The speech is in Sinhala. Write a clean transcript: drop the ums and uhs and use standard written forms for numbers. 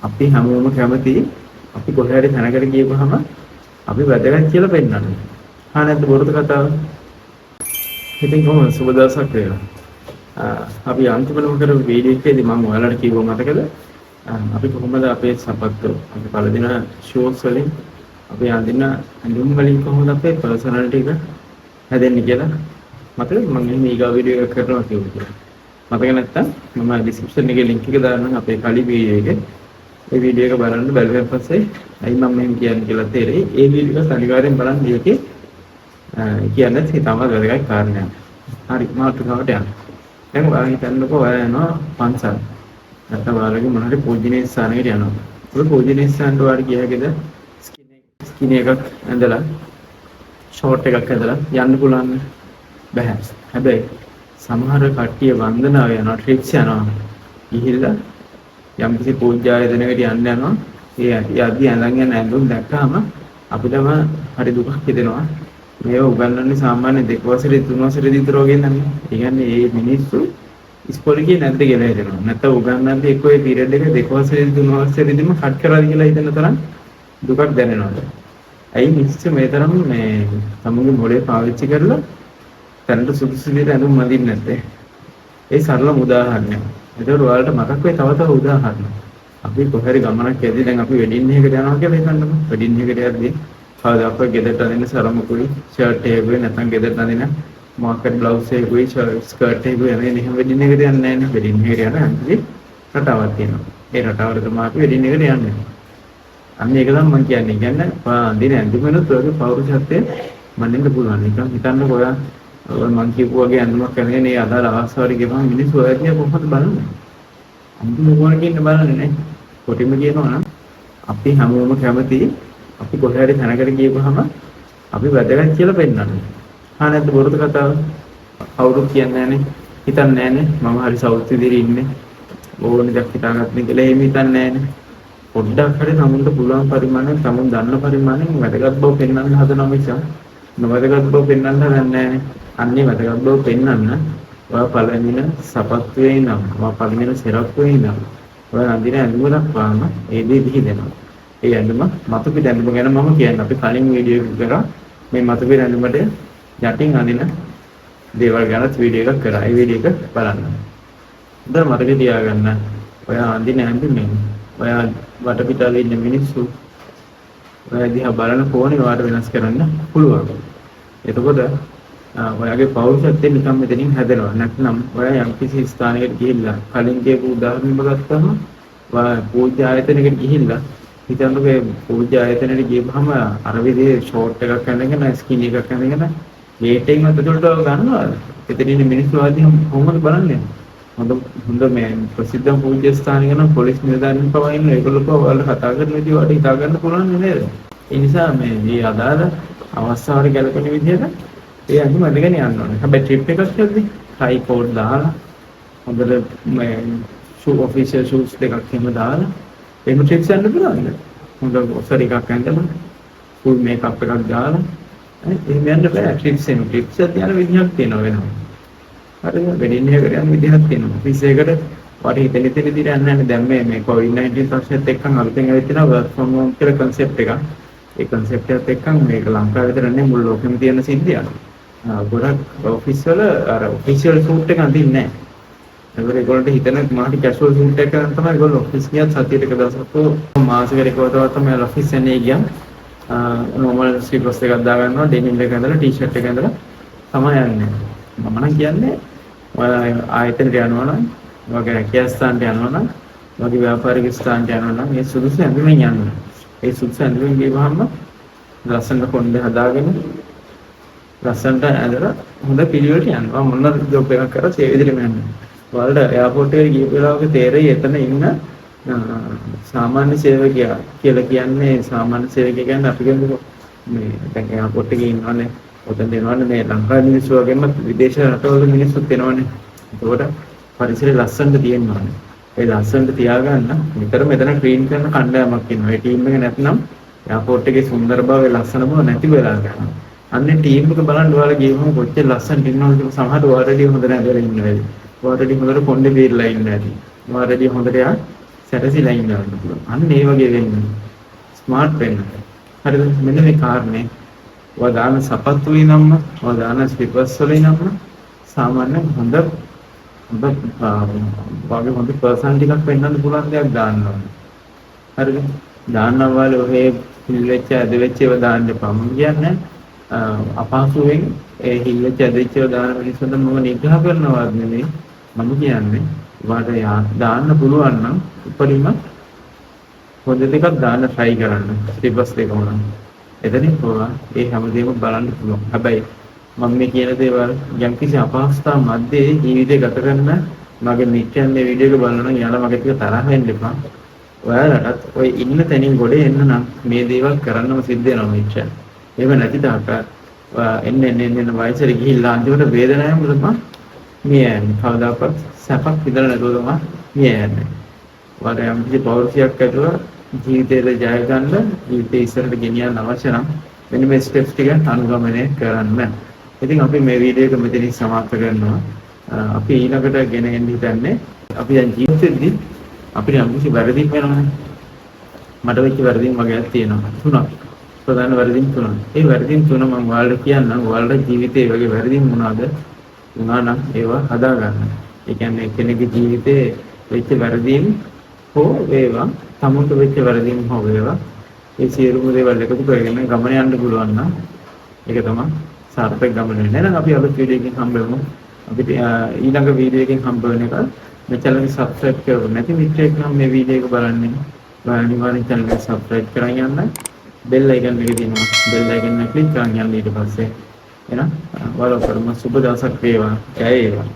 අපි හැමෝම කැමති අපි කොහේ හරි තැනකට ගියපුවාම අපි වැදගත් කියලා පෙන්නන්න. නැද්ද බොරුද කතාව? ඉතින් කොහොමද සුබ දවසක් වේවා. අපි අන්තිමටම කරපු වීඩියෝ එකේදී මම ඔයාලට කිව්වා මතකද? අපි කොහොමද අපේ සපත්තු අපි පළදින ෂූස් වලින් අපි අඳින ඇඳුම් වලින් කොහොමද අපේ පර්සනැලිටි එක හැදෙන්නේ කියලා මතකද? මම මේ ඊගා වීඩියෝ එක කරනවා කිව්වා. මතක නැත්තම් මම ඩිස්ක්‍රිප්ෂන් එකේ link එක දාන්නම් අපේ කලින් වීඩියෝ එකේ. ඒ වීඩියෝ එක බලන්න බැලුවෙන් පස්සේ අයි මම මෙහෙම කියන්නේ කියලා තේරෙයි. ඒ වීඩියෝ එක අනිවාර්යෙන් බලන්න මේකේ කියන්නේ තමයි වැදගත් කාරණයක්. හරි මාතෘකාවට යන්න. දැන් ඔයාලා හිතන්නකෝ ඔයා යනවා පන්සල්. නැත්නම් ඔයාලගේ මොන හරි පූජනීය ස්ථානයකට යනවා. ඔය පූජනීය ස්ථානට ඔයාලා ගියාකද ස්කින් එකක් ඇඳලා ෂෝට් එකක් ඇඳලා යන්න පුළුවන් බෑ. හැබැයි සමහර කට්ටිය වන්දනාව යනවා ට්‍රිප්ස් යනවා. ගිහිල්ලා යම් කිසි පූජායතනයකට යන්න යනවා. ඒ යද්දී ඇඳන් යන ඇඳුම් දැක්කම අපිටම හරි දුකක් හිතෙනවා. මේව උගන්වන්නේ සාමාන්‍ය 2 වසරේ 3 වසරේ විතර වගේ නන්නේ. ඒ කියන්නේ මේ මිනිස්සු ඉස්කෝලේ ගියේ නැද්ද කියලා හිතනවා. නැත්නම් උගන්වන්නේ එක්ක ඒ පීරියඩ් එක 2 වසරේ 3 වසරේදීම කට් කරලාද කියලා හිතන තරම් දුකක් දැනෙනවා. ඇයි මිනිස්සු මේ තරම් මේ සමුගේ මොලේ පාවිච්චි කරලා තැනට සුදුසු විදිහට ඇඳුම් මදින්නේ නැත්තේ? ඒ සරලම උදාහරණයක්. ඒතකොට ඔයාලට මතක් වෙයි තව තව උදාහරණ. අපි කොහරි ගමනක් යද්දී දැන් අපි වෙඩින් එකකට යනවා කියලා හිතන්නකෝ. වෙඩින් එකට යද්දී කවදාවත් ගෙදරට අදින්න සරමකුයි ෂර්ට් එකකුයි නැත්නම් ගෙදරට අදින්න මාකට් බ්ලවුස් එකකුයි ස්කර්ට් එකකුයි එන්නේ එහෙම වෙඩින් එකට යන්නේ නැහැ නේ. වෙඩින් එකට යන හැටි රටාවක් තියෙනවා. ඒ රටාවට තමයි අපි වෙඩින් එකට යන්නේ. අන්න ඒක තමයි මම කියන්නේ. කියන්නේ අදින ඇඳුමනොත් ඔයගේ පෞරුෂත්වය මනින්න පුළුවන්. නිකන් හිතන්නකෝ ඔයා මං කියපු වගේ ඇඳුමක් කරගෙන ඒ අදාළ අවස්ථාවට ගිහම මිනිස්සු ඔයගේ කොහොමද බලන්නේ? අඳුම මොන කියන බලන්නේ නැහැ. කොටිම කියනවා නම් අපි හැමෝම කැමති අපි කොහේ හරි තැනකට ගියපුවාම අපි වැදගත් කියලා පෙන්නන්න. නැද්ද බොරුද කතාව? කවුරුත් කියන්නේ නැහනේ. හිතන්නේ නැහනේ මම හරි සෞත් විදිහට ඉන්නේ. ඕනේ දෙයක් හිතාගන්න කියලා එහෙම හිතන්නේ නැහනේ. පොඩ්ඩක් හරි තමුන්ට පුළුවන් පරිමාණයෙන් තමුන් දන්න පරිමාණයෙන් වැදගත් බව පෙන්වන්න හදනවා මිසක් නොවැදගත් බව පෙන්වන්න හදන්නේ නැහනේ. අන්නේ වැදගත් බව පෙන්වන්න ඔය පළවෙනින සපත්තුවේ ඉඳන් ඔය පළවෙනින සෙරප්පුවේ ඉඳන් ඔය අඳින ඇඳුම දක්වාම ඒ දේ දිහිදෙනවා. ඒ ඇඳුම මතු පිට ඇඳුම ගැන මම කියන්නේ අපි කලින් වීඩියෝ එක කරා මේ මතු පිට ඇඳුමට යටින් අඳින දේවල් ගැන වීඩියෝ එකක් කරා. ඒ වීඩියෝ එක බලන්න. හොඳට මතක තියාගන්න. ඔය අඳින ඇඳුමෙන් ඔය වටපිටාවේ ඉන්න මිනිස්සු ඔය දිහා බලන කෝණේ වාට වෙනස් කරන්න පුළුවන්. එතකොට ඔයාගේ පෞරුෂත්වය නිකම් මෙතනින් හැදෙනවා. නැත්නම් ඔයා යම් කිසි ස්ථානයකට ගිහිල්ලා කලින් කියපු උදාහරණයක් ගත්තම පූජා ආයතනයකට ගිහිල්ලා හිතන්නකෝ ඒ පූජා ආයතනයට ගියපහම අර විදිහේ ෂෝට් එකක් අඳගෙන ස්කින් එකක් අඳගෙන ගේට් එකෙන් අතට ගන්නවා. එතනින් මිනිස්සු ආදී කොහොමද බලන්නේ? හොඳ මේ ප්‍රසිද්ධ පූජ්‍ය ස්ථානයක නම් පොලිස් නිලධාරීන් පවා ඉන්න ඒගොල්ලෝ පවා ඔයාලා කතා කරන විදිහ වලට හිතා ගන්න පුළුවන් නේද? ඒ නිසා මේ අදාළ අවස්ථාවට ගැලපෙන විදිහට ඒ අඳුම අඳගෙන යන්න ඕනේ. හැබැයි ට්‍රිප් එකක් යද්දී ට්‍රයිපෝඩ් දාලා හොඳට මේ ෂූ ඔෆිෂියල් ෂූස් දෙකක් එහෙම දාලා එහෙම ට්‍රිප්ස් යන්න පුළුවන්. හොඳ ඔසර් එකක් ඇඳලා ෆුල් මේකප් එකක් දාලා එහෙම යන්න බෑ. ට්‍රිප්ස් යන විදිහක් තියෙනවා වෙනවා. හරිද? වෙඩින් එකකට යන විදිහක් තියෙනවා. ඔෆිස් එකකට වාට හිතෙන විදිහට යන්න නැහැ. දැන් මේ COVID-19 ප්‍රශ්නෙත් එක්කම අලුතෙන් ඇවිත් තියෙනවා work from home කියලා concept එකක්. ඒ concept එකත් එක්කම මේක ලංකාවේ විතර නෙමෙයි මුළු ලෝකෙම තියෙන සිද්ධියක්. ගොඩක් ඔෆිස් වල අර ඔෆිෂියල් සූට් එක අඳින්නේ නැහැ. ඒගොල්ලෝ හිතන මාටි කැෂුවල් සූට් එක ගන්න තමයි ඒගොල්ලෝ ඔෆිස් ගියත් සතියට එක දවසක් මාසෙකට එකවතාවක් තමයි ඔෆිස් යන්නේ ගියන් normal ස්ලිපර්ස් එකක් දා ගන්නවා ඩෙනිම් එක ඇඳලා ටී-ෂර්ට් එක ඇඳලා තමයි යන්නේ. මම නම් කියන්නේ ආයතනට යනවා නම් වගේ රැකියා ස්ථානට යනවා නම් වගේ ව්‍යාපාරික ස්ථානට යනවා නම් මේ සුදුසු ඇඳුමින් යන්න. ඒ සුදුසු ඇඳුමින් ගියවහම ලස්සන කොණ්ඩේ හදාගෙන ලස්සනට ඇඳලා හොඳ පිළිවෙලට යනවා. මොන ජොබ් එකක් කරා ඒ විදිහටම යන්න. ඔයාලට එයාපෝට් එකට ගිය වෙලාවක තේරෙයි එතන ඉන්න සාමාන්‍ය සේවකයා කියලා කියන්නේ සාමාන්‍ය සේවකයා කියන්නේ අපි කියන්නේ මේ දැන් එයාපෝට් එකේ ඉන්නවනේ ඔතන දෙනවනේ මේ ලංකාවේ මිනිස්සු වගේම විදේශ රටවල මිනිස්සුත් එනවනේ. ඒකට පරිසරය ලස්සනට තියෙනවා. ඒ ලස්සනට තියාගන්න විතර මෙතන ක්ලීන් කරන කණ්ඩායමක් ඉන්නවා. ඒ ටීම් එක නැත්නම් එයාපෝට් එකේ සුන්දර බව ලස්සන බව නැති වෙලා යනවා. අන්නේ ටීම් එක බලන්න ඔයාලා ගියම කොච්චර ලස්සනට ඉන්නවද කියලා සමහරව ඔයාලටදී හොඳ නැදලා ඉන්නවා. ඔයාලටදී හොඳට කොණ්ඩේ බීරලා ඉන්නවා ඇති. ඔයාලටදී හොඳට යා සැරසිලා ඉන්නවන්න පුළුවන්. අන්න ඒ වගේ වෙන්න. ස්මාර්ට් වෙන්න. හරිද? මෙන්න මේ කාරණේ. ඔයා දාන සපත්තු වලින්ම, ඔයා දාන ස්ලිපර්ස් වලින්ම සාමාන්‍ය හොඳ වගේ හොඳ පර්සන් ටිකක් වෙන්නත් පුළුවන් දෙයක් දාන්න ඕනේ. හරිද? දාන්නවල ඔහේ හිල් වෙච්ච ඇද වෙච්ච ඒවා දාන්න එපා. මම කියන්නේ අපහසුයෙන් ඒ හිල් වෙච්ච ඇද වෙච්ච ඒවා දාන මිනිස්සුන්ට මම නිග්‍රහ කරනවා නෙමෙයි. මම කියන්නේ ඔයාට දාන්න පුළුවන් නම් උපරිම හොඳ දෙකක් දාන්න try කරන්න. ස්ලිපර්ස් දෙක උනන. එතනින් පොවා ඒ හැමදේම බලන්න පුළුවන්. හැබැයි මම මේ කියන දේවල් යම්කිසි අපහසුතා මැද්දේ ජීවිතය ගත කරන මගේ මිත්‍යන් මේ වීඩියෝ එක බලනවා යාළුවා මගේ ටික තරහ වෙන්න එපා. ඔයාලටත් ඔය ඉන්න තැනින් ගොඩ එන්න නම් මේ දේවල් කරන්නම සිද්ධ වෙනවා මිත්‍යන්. එහෙම නැති තාක එන්න වයසට ගිහිල්ලා අන්තිමට වේදනාවෙන් තමයි මේ යන්නේ. කවදාකවත් සැපක් විඳලා නැතුව තමයි මේ යන්නේ. ඔයාලා යම්කිසි පෞරුෂයක් ඇතුව ජීවිතේ ජය ගන්න ජීවිතේ ඉස්සරහට ගෙනියන්න අවශ්‍ය නම් මෙන්න මේ ස්ටෙප්ස් ටික අනුගමනය කරන්න. ඉතින් අපි මේ වීඩියෝ එක මෙතනින් සමාප්ත කරනවා. අපි ඊළඟට ගෙන එන්න හිතන්නේ අපි දැන් ජීවිතේදී අපිට යම්කිසි වැරදික් වෙනවනේ. මට වෙච්ච වැරදින් වගේක් තියෙනවා. තුනක්. ප්‍රධාන වැරදින් තුනක්. ඒ වැරදින් තුන මම ඔයාලට කියන්නම්. ඔයාලට ජීවිතේ වගේ වැරදින් වුණාද? වුණා නම් ඒවා හදා ගන්න. ඒ කියන්නේ කෙනෙකුගේ ජීවිතේ වෙච්ච වැරදින් හෝ වේවා සමුත වෙච්ච වැරදින් හෝ වේවා ඒ සියලුම දේවල් එකතු කරගෙන ගමන යන්න පුළුවන් නම් ඒක තමයි සාර්ථක ගමන වෙන්නේ. එහෙනම් අපි අද වීඩියෝ එකකින් හම්බ වෙමු. අපිට ඊළඟ වීඩියෝ එකකින් හම්බ වෙන එක මේ channel එක subscribe කරගන්න නැති මිත්‍රයෙක් නම් මේ වීඩියෝ එක බලන්නේ. ඔයා අනිවාර්යෙන් channel එක subscribe කරන් යන්න. bell icon එක තියෙනවා. bell icon එක click කරන් යන්න ඊට පස්සේ එහෙනම් ඔයාලා කරමු සුබ දවසක් වේවා. ජය වේවා.